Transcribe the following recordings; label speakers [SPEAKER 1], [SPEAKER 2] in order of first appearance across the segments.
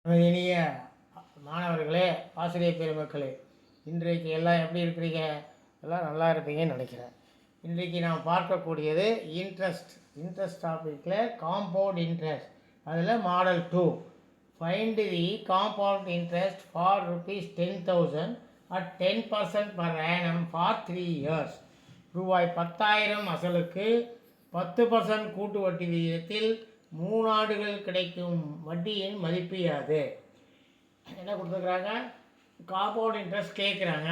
[SPEAKER 1] இனிய மாணவர்களே, ஆசிரியர் பெருமக்களே, இன்றைக்கு எல்லாம் எப்படி இருக்கிறீங்க? எல்லாம் நல்லா இருப்பீங்கன்னு நினைக்கிறேன். இன்றைக்கு நாம் பார்க்கக்கூடியது இன்ட்ரெஸ்ட் டாப்பிக்கில் காம்பவுண்ட் இன்ட்ரெஸ்ட். அதில் model 2 find the compound interest for ₹10,000 at 10% per annum for 3 years. ரூபாய் 10,000 அசலுக்கு 10% கூட்டு வட்டி விகிதத்தில் 3 ஆண்டுகள் கிடைக்கும் வட்டியின் மதிப்பு யாது? என்ன கொடுத்துருக்குறாங்க? காம்பவுண்ட் இன்ட்ரெஸ்ட் கேட்குறாங்க.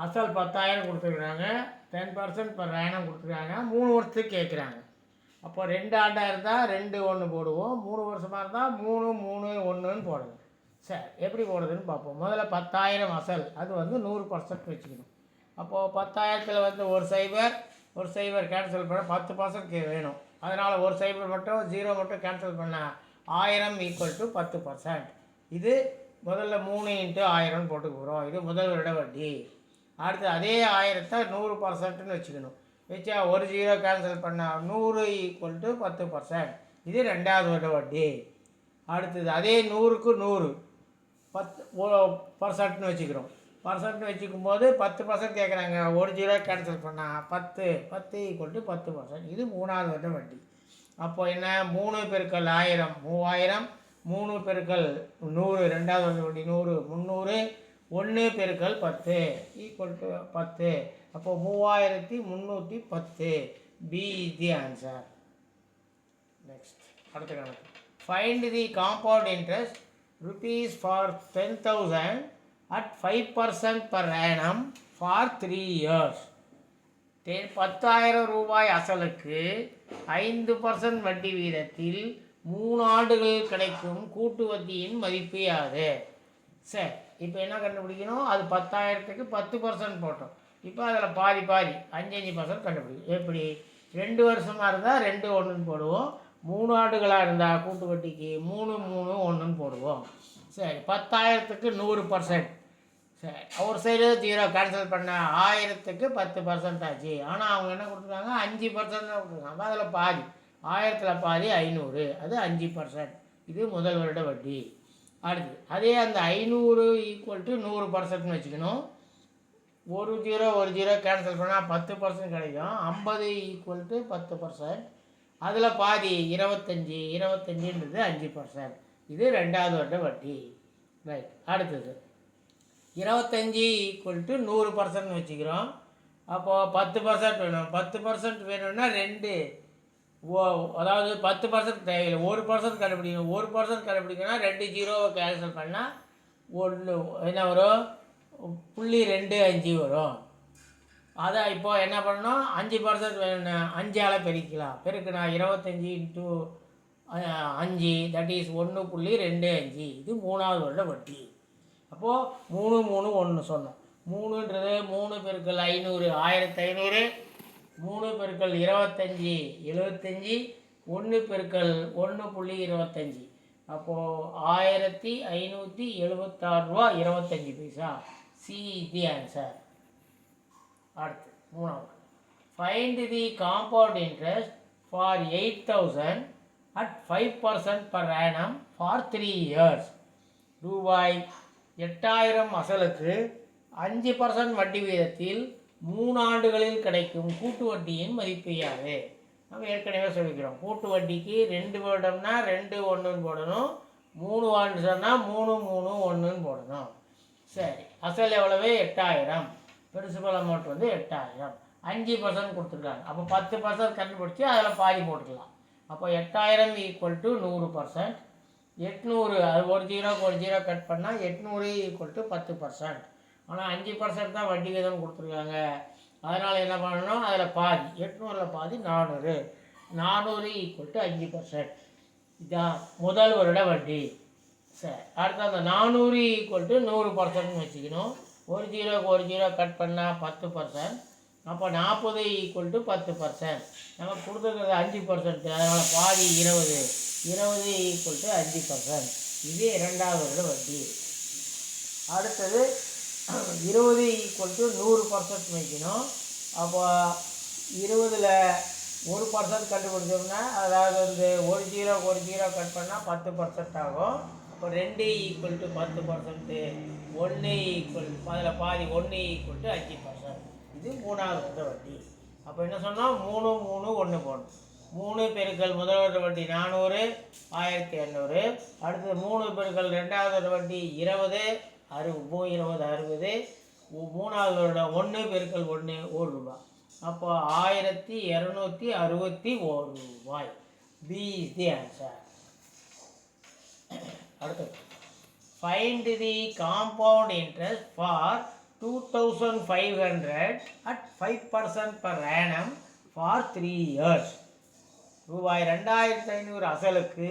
[SPEAKER 1] அசல் 10,000 கொடுத்துருக்குறாங்க. 10% per annum கொடுத்துருக்காங்க. 3 வருஷத்துக்கு கேட்குறாங்க. அப்போ 2 ஆண்டாக இருந்தால் 2 1 போடுவோம். 3 வருஷமாக இருந்தால் 3 3 1ன்னு போடுவோம். சரி, எப்படி போடுறதுன்னு பார்ப்போம். முதல்ல 10,000 அசல், அது 100% வச்சுக்கணும். அப்போது 10,000த்தில் ஒரு சைபர் கேன்சல் பண்ண 10% வேணும். அதனால் ஒரு சைபர் மட்டும் 0 மட்டும் கேன்சல் பண்ணால் 1000 = 10%. இது முதல்ல 3 × 1000 போட்டுக்கிறோம். இது முதல் வருட வட்டி. அடுத்து அதே 1000த்தை 100%ன்னு வச்சுக்கணும். வச்சா ஒரு 0 கேன்சல் பண்ணால் 100 = 10%. இது ரெண்டாவது வருட வட்டி. அடுத்தது அதே 100க்கு 100 10%ன்னு வச்சுக்கிறோம். பர்சன்ட்னு வச்சுக்கும் போது 10% கேட்குறாங்க. ஒரு 0 கேன்சல் பண்ணால் 10 = 10%. இது மூணாவது வருட வட்டி. அப்போ என்ன? 3 × 1000 3000, 3 × 100 ரெண்டாவது வருட வட்டி 100 300, 1 × 10 = 10. அப்போது 3310. B is the answer. Next அடுத்த கணக்கு. Find the compound interest rupees for 10,000 at 5% per annum for 3 years. 10,000 ரூபாய் அசலுக்கு 5% வட்டி வீதத்தில் 3 ஆண்டுகள் கிடைக்கும் கூட்டு வட்டியின் மதிப்பு யாது? சரி, இப்போ என்ன கண்டுபிடிக்கணும்? அது 10,000க்கு 10% போட்டோம். இப்போ அதில் பாதி 5% கண்டுபிடிக்கும். எப்படி? 2 வருஷமாக இருந்தால் 2 1ன்னு போடுவோம். 3 ஆண்டுகளாக இருந்தால் கூட்டு வட்டிக்கு 3 3 1ன்னு போடுவோம். சரி, 10,000க்கு 100%. சரி, ஒரு சைடு 0 கேன்சல் பண்ணால் 1000க்கு 10% ஆச்சு. ஆனால் அவங்க என்ன கொடுத்துருக்காங்க? 5% தான் கொடுத்துருக்காங்க. அதில் பாதி 1000த்தில் பாதி 500, அது 5%. இது முதல் வருட வட்டி. அடுத்து அதே அந்த 500 = 100%ன்னு வச்சுக்கணும். ஒரு 0 கேன்சல் பண்ணால் 10% கிடைக்கும். 50 = 10%. அதில் பாதி 25ன்றது 5%. இது ரெண்டாவது வருட வட்டி. ரைட். அடுத்தது 25 = 100%ன்னு வச்சுக்கிறோம். அப்போது 10% வேணும். 10% வேணும்னா 2 அதாவது 10% தேவையில்லை. 1% கண்டுபிடிக்கணும். 1% கண்டுபிடிக்கணும்னா 2 0 கேன்சல் பண்ணால் 1 என்ன வரும்? 0.25 வரும். அதான் இப்போ என்ன பண்ணணும்? 5% வேணும்னா 5ஆல் பெருக்கலாம். பெருக்குனா 25 × 5, தட் இஸ் 1.25. இது மூணாவது வருட வட்டி. அப்போது 3 3 1 சொன்னோம். 3ன்றது 3 × 500 1500, 3 × 25 75, 1 × 1.25. அப்போது 1576 ரூபா 25 பைசா. C is the answer. அடுத்து மூணாவது. Find the compound interest for 8,000 at 5% per annum for 3 years. ரூபாய் 8,000 அசலுக்கு 5% வட்டி வீதத்தில் 3 ஆண்டுகளில் கிடைக்கும் கூட்டு வட்டியின் மதிப்பு யாது? நம்ம ஏற்கனவே சொல்லிக்கிறோம். கூட்டு வட்டிக்கு 2 வருடம்னா 2 1ன்னு போடணும். 3 ஆண்டு சொன்னால் 3 3 1ன்னு போடணும். சரி, அசல் எவ்வளவு? 8,000. Principal amount 8,000. 5% கொடுத்துருக்காங்க. அப்போ 10% கண்டுபிடிச்சி அதில் பாதி போட்டுக்கலாம். அப்போ 8,000 = 100%. 800, அது ஒரு 0 கட் பண்ணால் 800 = 10%. ஆனால் 5% தான் வட்டி வீதம் கொடுத்துருக்காங்க. அதனால் என்ன பண்ணணும்? அதில் பாதி 800ல் பாதி 400. 400 = 5%. இதுதான் முதல் வருட வட்டி. சரி, அடுத்து அந்த 400 = 100%ன்னு வச்சுக்கணும். ஒரு 0 கட் பண்ணால் 10%. அப்போ 40 = 10%. நம்ம கொடுத்துருக்கிறது 5%. அதனால் பாதி 20 = 5%. இது இரண்டாவது வருட வட்டி. அடுத்தது 20 = 100% வைக்கணும். அப்போ 20ல் 1% கண்டுபிடிச்சோம்னா, அதாவது ஒரு 0 கட் பண்ணால் 10% ஆகும். அப்போ 2 ஈக்குவல் டு 10%, 1 ஈக்குவல் அதில் பாதி 1 ஈக்குவல் டு 5%. இது மூணாவது வருட வட்டி. அப்போ என்ன சொன்னால் 3 3 1 போடணும். 3 பெருக்கல் முதல் வருட வட்டி 400, 1800. அடுத்தது 3 பெருக்கல் ரெண்டாவது வருட வட்டி 20, 60. மூணாவது வருடம் 1 பெருக்கல் 1 ரூபா. அப்போ 1261 ரூபாய். B is the answer. அடுத்தது find the compound interest for 2500 at 5% per annum for 3 years. ரூபாய் 2500 அசலுக்கு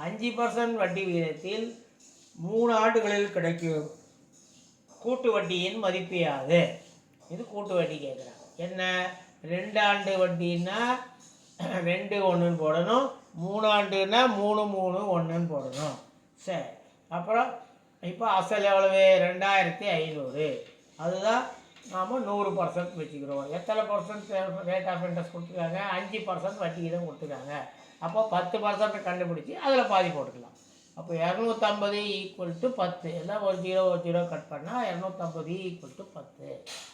[SPEAKER 1] 5% வட்டி விகிதத்தில் 3 ஆண்டுகளில் கிடைக்கும் கூட்டு வட்டியின் மதிப்பையாது. இது கூட்டு வட்டி கேட்குறாங்க. என்ன 2 ஆண்டு வட்டின்னா 2 1 போடணும், 3 ஆண்டுன்னா 3 3 1 போடணும். சரி, அப்புறம் இப்போ அசல் எவ்வளவு 2500. அதுதான் நாம் 100% வச்சுக்கிறோம். எத்தனை பர்சன்ட் ரேட் ஆஃப் இன்ட்ரெஸ்ட் கொடுத்துருக்காங்க? 5% வட்டி தான் கொடுத்துருக்காங்க. அப்போ 10% கண்டுபிடிச்சி அதில் பாதி போட்டுக்கலாம். அப்போ 250 ஈக்குவல் டு 10. எல்லாம் ஒரு ஜீரோ கட் பண்ணால் 250 ஈக்குவல் டு 10.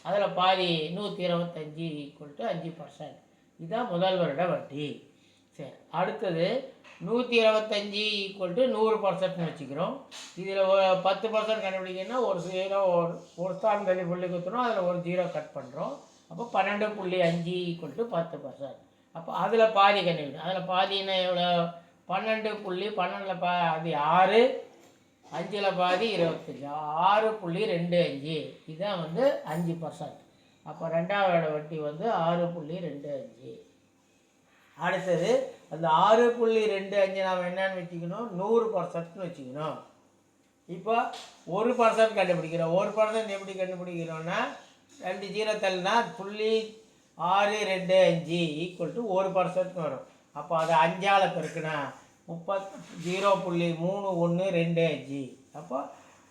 [SPEAKER 1] அதில் பாதி 125 ஈக்குவல் டு 5%. இதுதான் முதல் வருட வட்டி. சரி, அடுத்தது 125 ஈக்குவல் டு 100%ன்னு வச்சுக்கிறோம். இதில் 10% கண்டுபிடிக்கணும்னா ஒரு ஸ்தானம் தள்ளி புள்ளி குத்துறோம், அதில் ஒரு ஜீரோ கட் பண்ணுறோம். அப்போ 12.5 ஈக்குவல் டு 10%. அப்போ அதில் பாதி கண்டுபிடிக்கணும். அதில் பாதின்னா எவ்வளோ? 12.12 பாதி 6, 5ல் பாதி 25, 6.25. இதுதான் 5%. அப்போ ரெண்டாவது வட்டி 6.25. அடுத்தது அந்த 6.25 நாம் என்னன்னு வச்சுக்கணும்? 100%ன்னு வச்சுக்கணும். இப்போ 1% கண்டுபிடிக்கிறோம். 1% எப்படி கண்டுபிடிக்கிறோன்னா 2 ஜீரோ தள்ளினா 0.625 ஈக்குவல் டு 1%ன்னு வரும். அப்போ அதை 5ஆல் பெருக்குனா 0.3125. அப்போ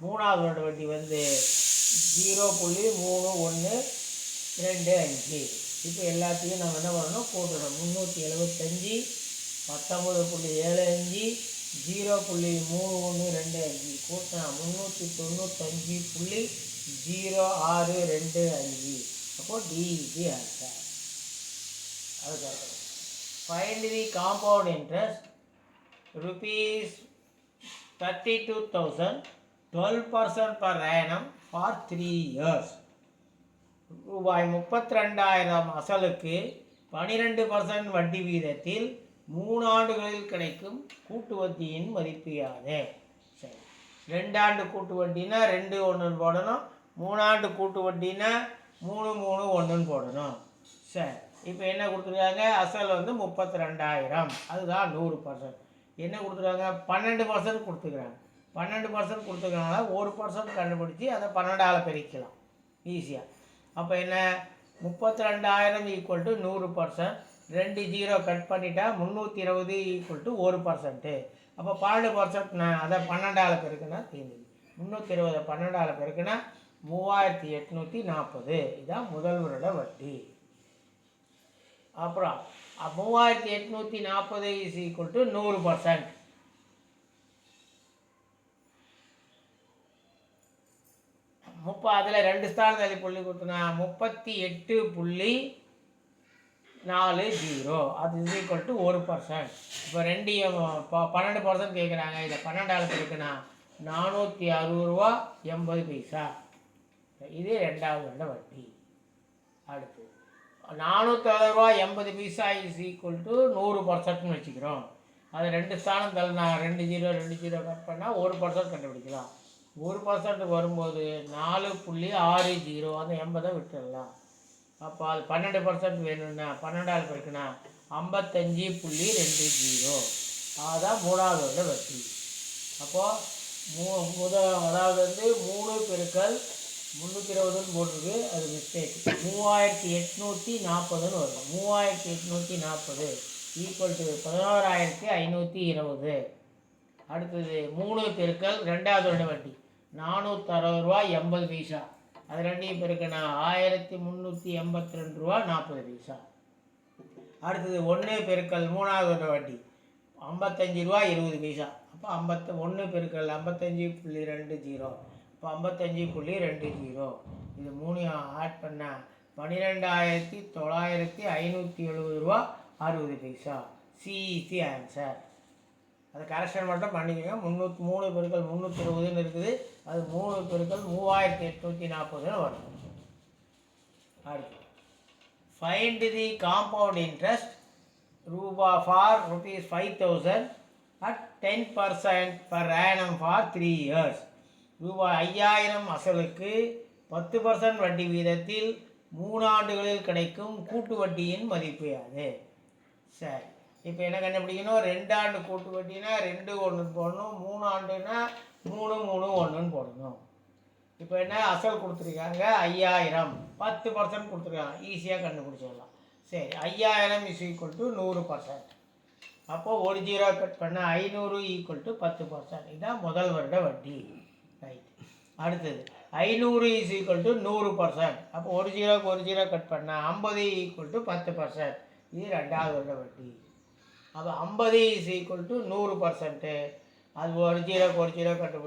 [SPEAKER 1] மூணாவது வட்டி 0.3125. இப்போ எல்லாத்தையும் நம்ம என்ன பண்ணணும்? கூட்டணும். 375, 19.75, 0.3125 கூட்டினா 395.0625. அப்போ டி இது ஆன்சர். அதுக்கு find the compound interest rupees 32,000, 12% per annum for 3 years. ரூபாய் 32,000 அசலுக்கு 12% வட்டி வீதத்தில் 3 ஆண்டுகளில் கிடைக்கும் கூட்டு வட்டியின் மதிப்பு யாது? சரி, 2 ஆண்டு கூட்டு வட்டினா 2 1 போடணும், 3 ஆண்டு கூட்டு வட்டினா 3 3 1 போடணும். சரி, இப்போ என்ன கொடுத்துருக்காங்க? அசல் 32,000, அதுதான் 100%. என்ன கொடுத்துருக்காங்க? 12% கொடுத்துக்கிறாங்க. 12% கொடுத்துருக்கனால 1% கண்டுபிடிச்சி அதை 12ஆல் பெருக்கலாம் ஈஸியாக. அப்போ என்ன? 32,000 ஈக்குவல் டு 100%. 2 ஜீரோ கட் பண்ணிட்டா 320 ஈக்குவல் டு 1%. அப்போ 12% அதை 12ஆல் பெருக்குனா தீர்ந்து 320 12ஆல் பெருக்குனா 3,840. இதுதான் முதல் வருட வட்டி. அப்புறம் 3,840 இஸ் ஈக்குவல் டு 100%. அதில் 2 ஸ்தானம் தள்ளி புள்ளி கொடுத்தனா 38.40. அது இஸ் ஈக்குவல் டு 1%. இப்போ 12% கேட்குறாங்க. இதை 12ஆல் பெருக்குனா 460 ரூபா 80 பைசா. இது ரெண்டாவது வருட வட்டி. அடுத்து 460 ரூபா 80 பைசா இஸ் ஈக்குவல் டு 100%ன்னு வச்சுக்கிறோம். அது 2 ஸ்தானம் தள்ளினா 2 ஜீரோ கட் பண்ணால் 1% கண்டுபிடிக்கலாம். 1% வரும்போது 4.60, அந்த 80 விட்டுடலாம். அப்போ அது 12% வேணும்னா 12ஆல் பெருக்குனா 55.20. அதுதான் மூணாவது வருட வட்டி. அப்போது அதாவது 3 பெருக்கல் 320 போட்டிருக்கு, அது மிஸ்டேக். 3,840 வரும். 3,840 ஈக்குவல் டு 11,520. அடுத்தது 3 பெருக்கல் ரெண்டாவது வருட வட்டி 460 ரூபா 80 பைசா. அது ரெண்டையும் பெருக்கினா 1,382 ரூபா 40 பைசா. அடுத்தது 1 பெருக்கல் மூணாவது வருட வட்டி 55 ரூபா 20 பைசா. அப்போ 51 பெருக்கல் 55.20 இப்போ 55.20 இது மூணையும் ஆட் பண்ணால் 12,970 ரூபா 60 பைசா. C is answer. அதை கரெக்ஷன் மட்டும் பண்ணிக்கோங்க. 303 பெருக்கல் 320 இருக்குது, அது 3 பெருக்கல் 3840 வரும். அடுத்து find the compound interest for ₹5,000 at 10% per annum for 3 years. ₹5,000 அசலுக்கு 10% வட்டி வீதத்தில் 3 ஆண்டுகளில் கிடைக்கும் கூட்டு வட்டியின் மதிப்பு அது. சரி, இப்போ என்ன கண்டுபிடிக்கணும்? 2 ஆண்டு கூட்டு வட்டினா 2 1 போடணும், 3 ஆண்டுனா 3 3 1 போடணும். இப்போ என்ன அசல் கொடுத்துருக்காங்க 5,000, 10% கொடுத்துருக்காங்க, ஈஸியாக கண்டுபிடிச்சிடலாம். சரி, 5,000 is equal to 100%. அப்போது ஒரு ஜீரோ கட் பண்ண 500 = 10%. இதுதான் முதல் வருட வட்டி. ரைட். அடுத்தது 500 is equal to 100%. அப்போ ஒரு ஜீரோக்கு ஒரு ஜீரோ கட் பண்ணால் 50 = 10%. இது ரெண்டாவது வருட வட்டி. அப்போ 50 is equal to 100%. அது ஒரு ஜீரோக்கு ஒரு ஜீரோ கட்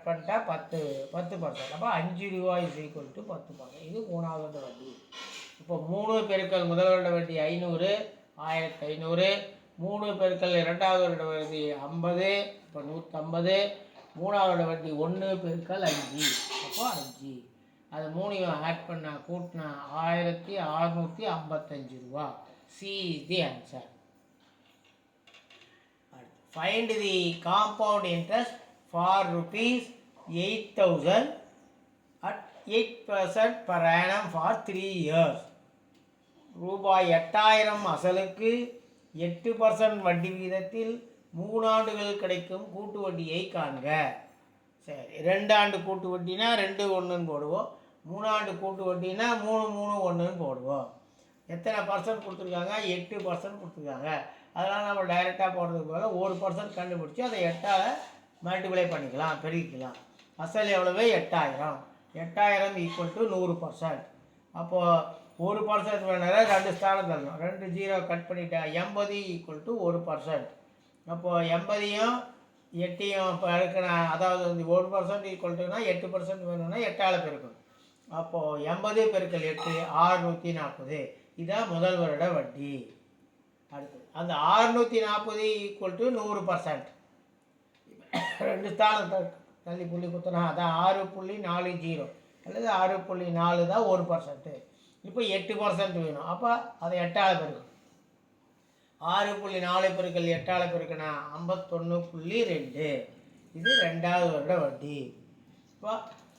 [SPEAKER 1] பண்ணிட்டா 10%. அப்போ ₹5 is equal to 10%. இது மூணாவது வருட வட்டி. இப்போ 3 பெருக்கல் முதல் வருட வட்டி 500, 1500. 3 பெருக்கல் இரண்டாவது வருட வட்டி 50, இப்போ 150. மூணாவது வட்டி 1 பெருக்கல் 5, அப்போ 5. அது மூணையும் ஆட் பண்ண கூட்டினா ₹1,655. C is the answer. Find the compound interest for ₹8,000 at 8% per annum for 3 years. ₹8,000 அசலுக்கு 8% வட்டி வீதத்தில் 3 ஆண்டுகள் கிடைக்கும் கூட்டு வட்டியை காண்க. சரி, 2 ஆண்டு கூட்டு வட்டினா 2 1 போடுவோம், 3 ஆண்டு கூட்டு வட்டினா 3 3 1 போடுவோம். எத்தனை பர்சன்ட் கொடுத்துருக்காங்க? 8% கொடுத்துருக்காங்க. அதனால் நம்ம டைரெக்டாக போடுறதுக்கு போல 1% கண்டுபிடிச்சி அதை 8ஆல் மல்டிப்ளை பண்ணிக்கலாம், பெருக்கிக்கலாம். அசல் எவ்வளவு? 8,000. 8,000 = 100%. அப்போது 1% வேணாலும் 2 ஸ்தானம் தரணும். 2 ஜீரோ கட் பண்ணிட்டா 80 = 1%. அப்போது 80யும் 8யும் பெருக்கணும். அதாவது 1% ஈக்குவல்ட்டுனா 8% வேணும்னா 8ஆல் பெருக்கணும். அப்போது 80 பெருக்கல் 8 640. இதுதான் முதல் வருட வட்டி. அடுத்து அந்த 640 = 100%. 2 ஸ்தானம் தள்ளி புள்ளி குத்தினா அதான் 6.40 அல்லது 6.4 தான் 1%. இப்போ 8% வேணும். அப்போ அதை 8ஆல் பெருக்கணும். 6.4 பெருக்கல் 8ஆல் பெருக்கினா 51.2. இது ரெண்டாவது வருட வட்டி. இப்போ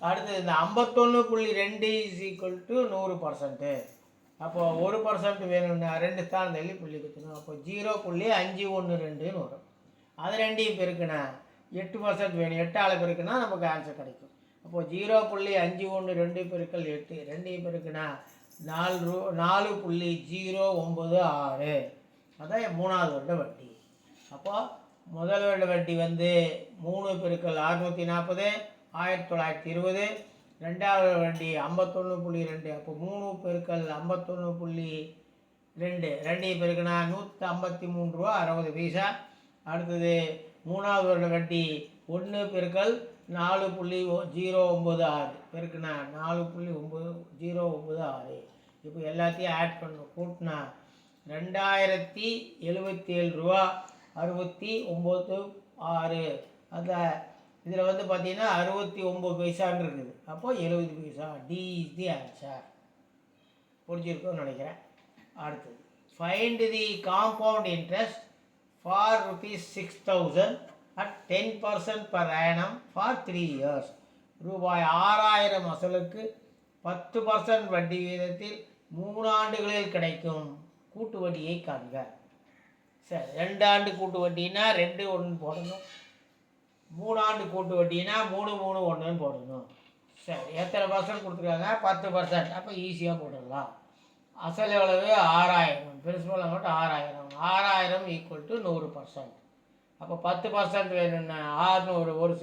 [SPEAKER 1] அடுத்தது இந்த 51.2 is equal to 100%. அப்போது 1% வேணும்னா 2 ஸ்தானம் தள்ளி புள்ளி குத்தணும். அப்போ 0.512 வரும். அது ரெண்டையும் பெருக்கினா 8% வேணும். 8ஆல் பெருக்கினா நமக்கு ஆன்சர் கிடைக்கும். அப்போது 0.512 பெருக்கல் 8 ரெண்டையும் பெருக்கினா 4.096. அதான் மூணாவது வருட வட்டி. அப்போ முதல் வருட வட்டி 3 பெருக்கல் 640 1920. ரெண்டாவது வட்டி 51.2. அப்போ 3 பெருக்கல் 51.2 ரெண்டையும் பெருக்கினா ₹153.60. அடுத்தது மூணாவது வருட வட்டி 1 பெருக்கல் 4.096 பெருக்கினா 4.096. இப்போ எல்லாத்தையும் ஆட் பண்ணணும், கூட்டினா ₹2,087.69. அந்த இதில் பார்த்தீங்கன்னா 69 பைசான்னு இருக்குது. அப்போது 70 பைசா. D is the answer. புரிஞ்சிருக்கும்னு நினைக்கிறேன். அடுத்தது find the compound interest for ₹6,000 at 10% per annum for 3 years. ₹6,000 அசலுக்கு 10% வட்டி வீதத்தில் 3 ஆண்டுகளில் கிடைக்கும் கூட்டு வட்டியை காண்க. சரி, 2 ஆண்டு கூட்டு வட்டினா 2 1 போடணும், 3 ஆண்டு கூட்டு வட்டினா 3 3 1 போடணும். சரி, எத்தனை பர்சன்ட் கொடுத்துருக்காங்க? 10%. அப்போ ஈஸியாக போட்டுடலாம். அசல் எவ்வளவு? 6,000. Principal amount 6,000. 6,000 = 100%. அப்போ 10% வேணும்னா 600, ஒரு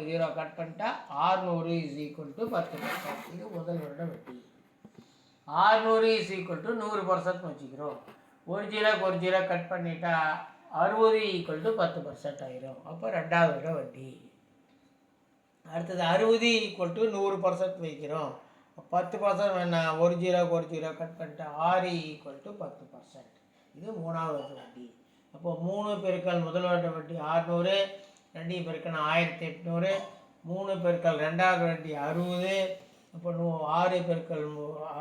[SPEAKER 1] ஜீரோ கட் பண்ணிட்டா 600 is equal to 10%. இது முதல் வருட வட்டி. 600 is equal to 100% வச்சுக்கிறோம். ஒரு ஜீரோ கட் பண்ணிட்டா 60 ஈக்குவல் டு 10% ஆயிரும். அப்போ 2வது வருட வட்டி. அடுத்தது 60 ஈக்குவல் டு 100% வைக்கிறோம். 10% வேணாம், ஒரு ஜீரோக்கு ஒரு ஜீரோ கட் பண்ணிட்டு 6 ஈக்குவல் டு 10%. இது 3வது வருட வட்டி. அப்போ 3 பெருக்கல் முதல் வருட வட்டி 600, 2 பெருக்கல் 1800, 3 பெருக்கல் 2வது வட்டி 60, அப்போ 6 பெருக்கல்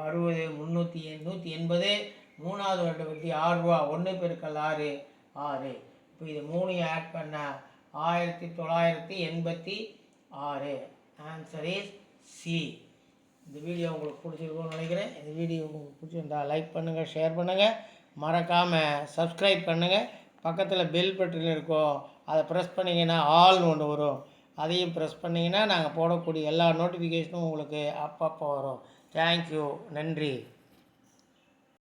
[SPEAKER 1] 60 180, 3வது வருட வட்டி 6 ரூபா, 1 பெருக்கல் 6 6. இப்போ இது 3 ஆட் பண்ண 1986. Answer is C. இந்த வீடியோ உங்களுக்கு பிடிச்சிருக்கும்னு நினைக்கிறேன். இந்த வீடியோ உங்களுக்கு பிடிச்சிருந்தா லைக் பண்ணுங்கள், ஷேர் பண்ணுங்கள், மறக்காமல் சப்ஸ்கிரைப் பண்ணுங்கள். பக்கத்தில் பெல் பட்டன் இருக்கும், அதை ப்ரெஸ் பண்ணிங்கன்னா ஆல்னு ஒன்று வரும். அதையும் ப்ரெஸ் பண்ணிங்கன்னா நாங்கள் போடக்கூடிய எல்லா நோட்டிஃபிகேஷனும் உங்களுக்கு அப்பப்போ வரும். தேங்க்யூ, நன்றி.